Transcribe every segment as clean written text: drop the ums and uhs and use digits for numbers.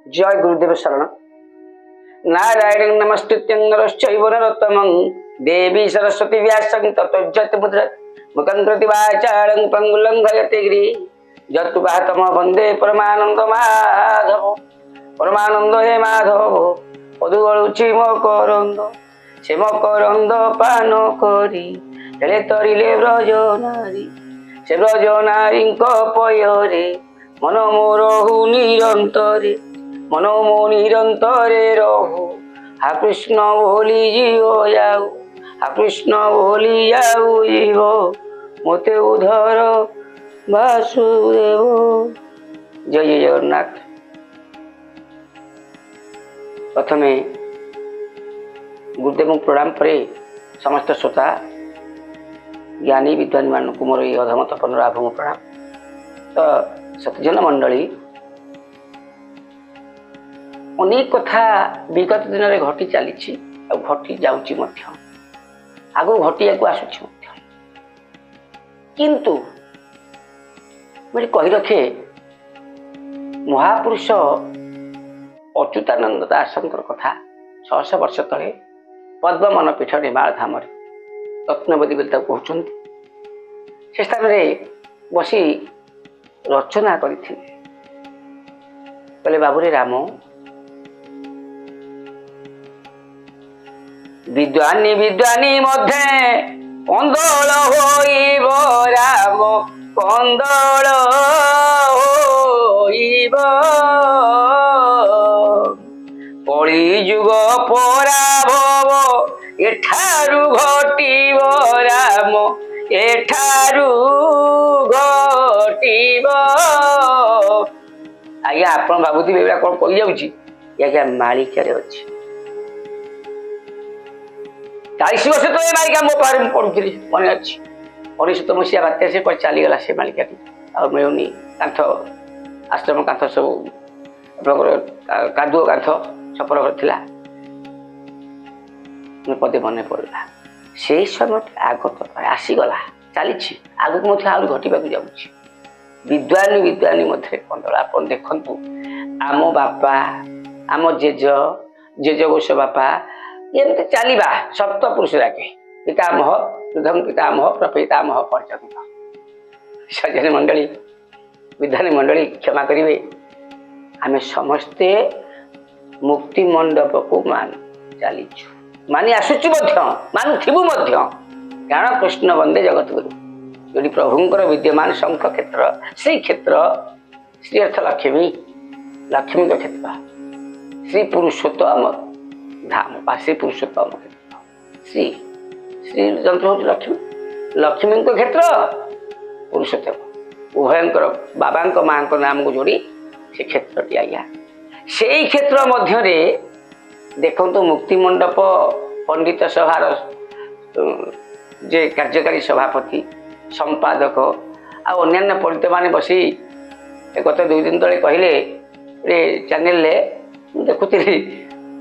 जय गुरुदेव शरण। नारायण नमस्कृत्यं नरश्चैव नरोत्तमं देवी सरस्वती व्यासं ततो जयमुद्रा मुखं कृति वाचालं पंगुलंघयते गिरि जत्तुपातम वंदे परमानंद माधव। परमानंद हे माधव पदुगलुची मकरंद से मकरंद पान करी हेले तरिले ब्रज नारी से ब्रज नारी पयरे मन मोरहु निरंतरे मनो मो निरंतरे रहु हा कृष्ण बोली जीव जाऊ हा कृष्ण बोली जाऊ जीव मोते उधर वासुदेव। जय जय जगन्नाथ। प्रथमे गुरुदेव प्रणाम पर समस्त श्रोता ज्ञानी विद्वान मान को मोर ये अधमत पुनराभम प्रणाम। तो सतजन मंडली अनेक कथा विगत दिन में घटी चली घटी जाऊँगी आगो घटिया को आसुची किंतु मुझे कही रखे महापुरुष अच्युतानंद दासंकर कथा 600 वर्ष तले पद्ममन पीठ निर्माण धाम रत्नवदी कहते से स्थान में बसी रचना करते बाबुरे राम विद्वानी विद्वानी मध्य कंदल होइब राम कंदल होइब कली जुग पराभव एठारु घटिब राम एठारु घटिब। आज्ञा आप भावुवे कौन कही जाऊँगी आज्ञा मालिका अच्छी 40 वर्ष तो ये मालिका मो पारे पढ़ुली मन अच्छी 1900 मसीहा बात्या से चलीगला से मालिका मिलूनी कांथ आश्रम कांथ सब कादुओ कांथ छपर घर था पदे मन पड़ा से समय आगत आसीगला चली आगक आहरी घटवा जाऊँगी विद्वानी विद्वानी मध्य कंदल आप देखु आम बापा आम जेज जेज गोष बापा एमती चलवा सप्त पुरुष जाके पितामह युद्धम पितामह प्रपितामह पर्यंत सज्जन मंडली विद्वानी मंडली क्षमा करेंगे आम समस्ते मुक्ति मंडप को मान चलीचु मानि आसुचु मानुथिबु कारण कृष्ण वंदे जगत गुरु जो प्रभुंकर विद्यमान शंख क्षेत्र श्री क्षेत्र श्री अर्थ लक्ष्मी लक्ष्मी का क्षेत्र श्री पुरुषोत्तम धाम श्री पुरुषोत्तम क्षेत्र श्री श्री जंत्र हूँ लक्ष्मी लक्ष्मी क्षेत्र पुरुषोत्तम उभयंकर बाबा माँ नाम को जोड़ी से क्षेत्र आज्ञा से क्षेत्र मध्य देखो मुक्ति मंडप पंडित सभार जे कार्यकारी सभापति संपादक अन्य पंडित माने बसी गत 2 दिन तले कहले चैनल देखुली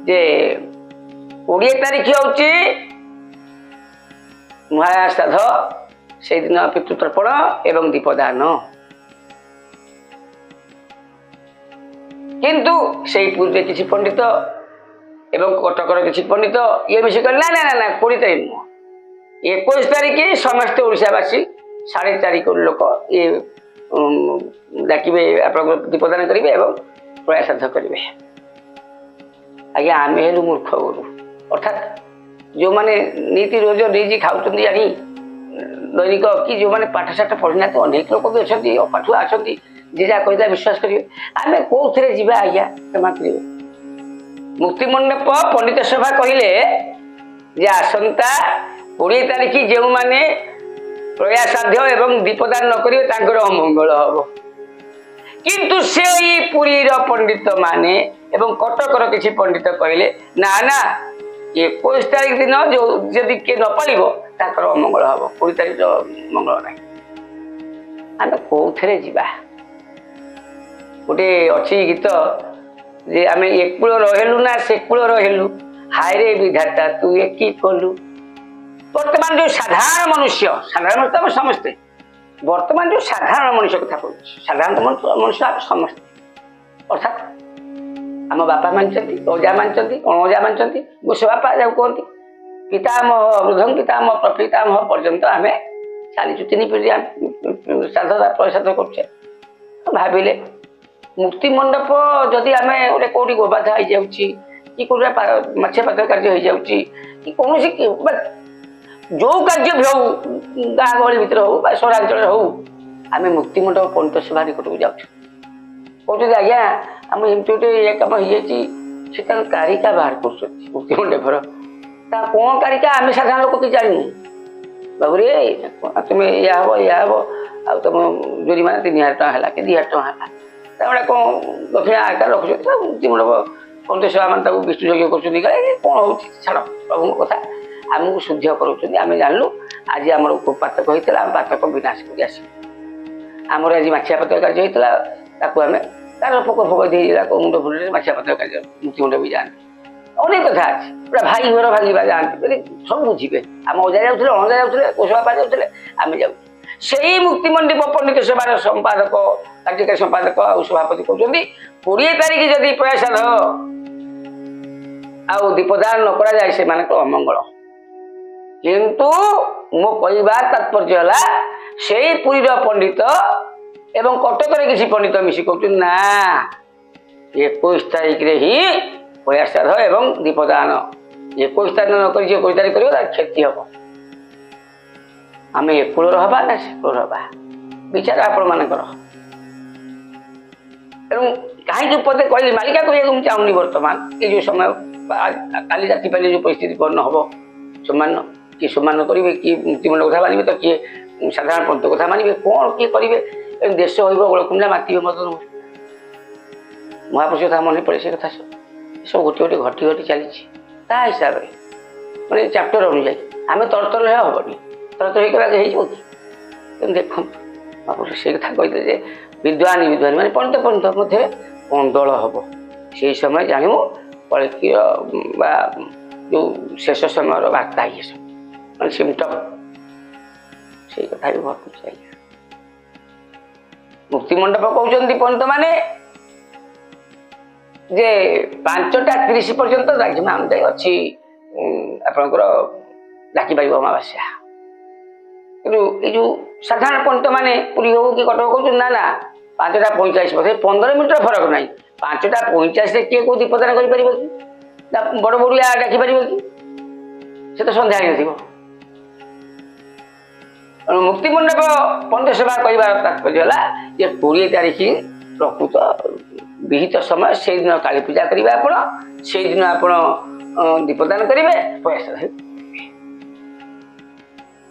जे 20 तारीख हूँ महाया श्राद्ध से दिन पितृतर्पण एवं दीपदान किंतु से पूर्व किसी पंडित एवं कटकर किसी पंडित ये मिस ना ना ना 20 तारीख नुह 21 तारीख समस्त ओडावासी 4.5 करोड़ लोक ये डाकिबे दीपदान करेंगे और प्रयासाध करेंगे। आज्ञा आम हेलु मूर्ख गुरु अर्थात जो मैंने नीति रोज नहीं खाऊँ जानी दैनिक कि जो मैंने पाठशाठ पढ़ी ना तो अनेक लोग भी अच्छा पाठुआ अच्छा जे जहाँ कहता विश्वास करेंगे आम कौ थे जा आज्ञा क्षमा करेंगे। मुक्ति मंडप पंडित सभा कहले जे आसंता 20 तारीख जो मैंने प्रयासाध्य एवं दीपदान न करेंगे तांकर अमंगल हम किंतु से पुरी पंडित माने एवं कटकर किसी पंडित कहले ना ना 21 तारीख दिन जो जदि किए न पालिबो ताकर अमंगल हम 20 तारीख मंगल ना आम कौ थे जा गोटे अच्छी गीत जे आम एकूल रहेलु ना सेकूल रहेलु हाय रे विधाता तू एक कलु। वर्तमान जो साधारण मनुष्य साधारण मतलब समस्ते वर्तमान जो साधारण मनुष्य कथा कहूँ साधारण मनुष्य समस्त अर्थात आम बापा मानते अजा मानते अणजा मानते गोस बापा जब कहती पितामह वृद्धं पितामह प्रपितामह पर्यंत आम चलीचु 3 पीढ़ी श्राद्ध प्रसाद करुचे भाविले मुक्ति मंडप जदि आम गोटे कौटी गोबाधा हो जाऊँगी कि कौटे माछिया पात्र कार्य हो जाऊँगी कि कौन जो कार्य भी हो गाँ गहली भितर हो सहरांचल हो आम मुक्ति मंडप पंडित सभा निकट को जाऊँ कहते आज्ञा आम एमती गोटे ये कम हो कारिका बाहर कर मुक्ति मंडपर ता कौन कारिका आम साधारण लोक कि जानू बाबू रे तुम्हें या हम या हम आ तुम जोरीमाना 3000 टଙ୍କା है कि 2000 टଙ୍କା है कौन दक्षिणा आकार रखुच्च मुक्ति मंडप पंडित सभा मान विष्णु यज्ञ कर कौन हो छाड़ प्रभु कथा आमको शुद्ध करें जानलु आज आम पातक होता आम पातक विनाश कर आमर आज माछिया पत्र कार्य होता आम तार पोक फोक देला मुंड फुल माछिया पत्र कार्य मुक्ति मंडप भी जाते अनेक कथा अच्छे पूरा भाई घर भांगा जाते सब बुझे आम अजा जाऊे अणजा जाऊे कोश बापा जाऊे आम जाऊ से मुक्ति मंडप पंडित सभार संपादक कार्यकारी संपादक आ सभापति कहते 20 तारिख जदि प्रयासाध आ दीपदान न करा जाए से अमंगल किंतु मो कहवा तात्पर्य है से पुरीर पंडित एवं कटक किसी पंडित मिसी कहते ना 21 तारिख ही प्रयासाध एवं दीपदान 21 तारिख न कर 21 तारिख कर क्षति हम आम एक कूल हवा ना से कूल हवा विचार आपण मानकर कहीं पदे कहली मालिका कहूँ चाहूनी बर्तमान ये जो समय काली राति पाली जो परिस्थिति बन्न हम सम्मान किए सम्मान करेंगे किए मुक्तिमंडप कथा मानवे तो किए साधारण पंथ कथा मानवे कौन किए करेंगे देश होकुंडा मातिबे मदन महापुरुष कथा मन पड़े से कथा सब गोटे गोटे घटी घटी चली हिसाब से मैंने चैप्टर अनुजाई आम तरतर हेनी तरतर हो देखो महापुरुष से कथा कहते विद्वानी विद्वानी माने पंडित पंडित मध्य कंदल हम से समय जानू कलिकी जो शेष समय वार्ता ये सब मैं सिमटम से कथा भी बहुत चाहिए मुक्ति मंडप कहते पंडित माने जे 5टा 30 पर्यंत दागिमा अनुदाय अच्छी आपणकर डाकी पार अमावास्या कि जो साधारण पंडित माने पुरी हो कि कटक कहते ना ना 5टा 45 बजे 15 मिनट फरक ना 5टा 45 किए कौ दीपदान कर बड़ बड़िया डाकी पार कि से तो सन्ध्या मुक्ति मंडप पंडित सभा कहबार तात्पर्य है 20 तारिख प्रकृत विहित समय से दिन काली पूजा करेंगे आपण से दिन आप दीपदान करेंगे प्रयास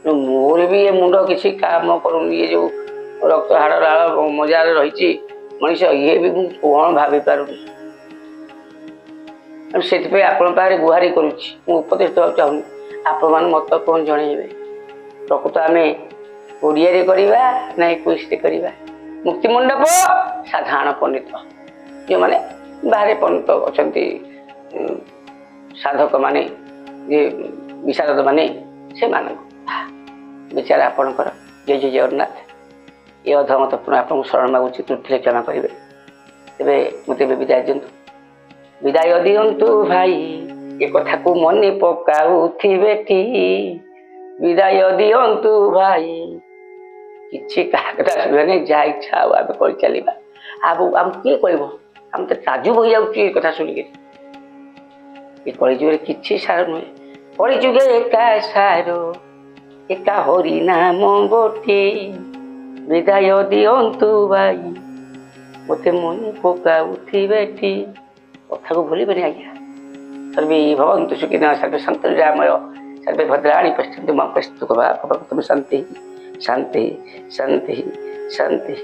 मोर भी ये मुंड किसी काम कर ये जो रक्त हाड़ लाल मजार रही मनीष ये भी कौन भावी पार से आपण गुहारी करुच्ची उपदेश देवा चाहूँ आपण मान मत कौन जनइबे प्रकृत आम ओडिया करवा ना 21 करवा मुक्ति मंडप साधारण पंडित जो माने बाहर पंडित अच्छा साधक माने विशारद माने से विचार आपणकर जय जय जगन्नाथ ये अधमत पुनः आपको शरण मागुची त्रुटि क्षमा करेंगे तेज मत विदाय दिंतु विदाय दिंतु भाई ये कथा को मन पकाउथिबेटी विदाय दिंतु भाई किसी कथा सुने जहाँ इच्छा आम कर चलवा आम किए कह आम तो ताजुब हो जाऊँ कथा शुणिक ये कलिजुगे किसी सार नुहे कलिजुगे एका सार एका हरि नाम गोटे विदाय दिंतु भाई मत मन पकाउथिबेटी कथा को भूलिबे आज्ञा सर्वे भवन्तु सुखिनः सर्वे सन्तु निरामय सर्वे भद्राणि पश्यन्तु मां कश्चित् दुःखभाग् भवतु शान्तिः शान्तिः शान्तिः शान्तिः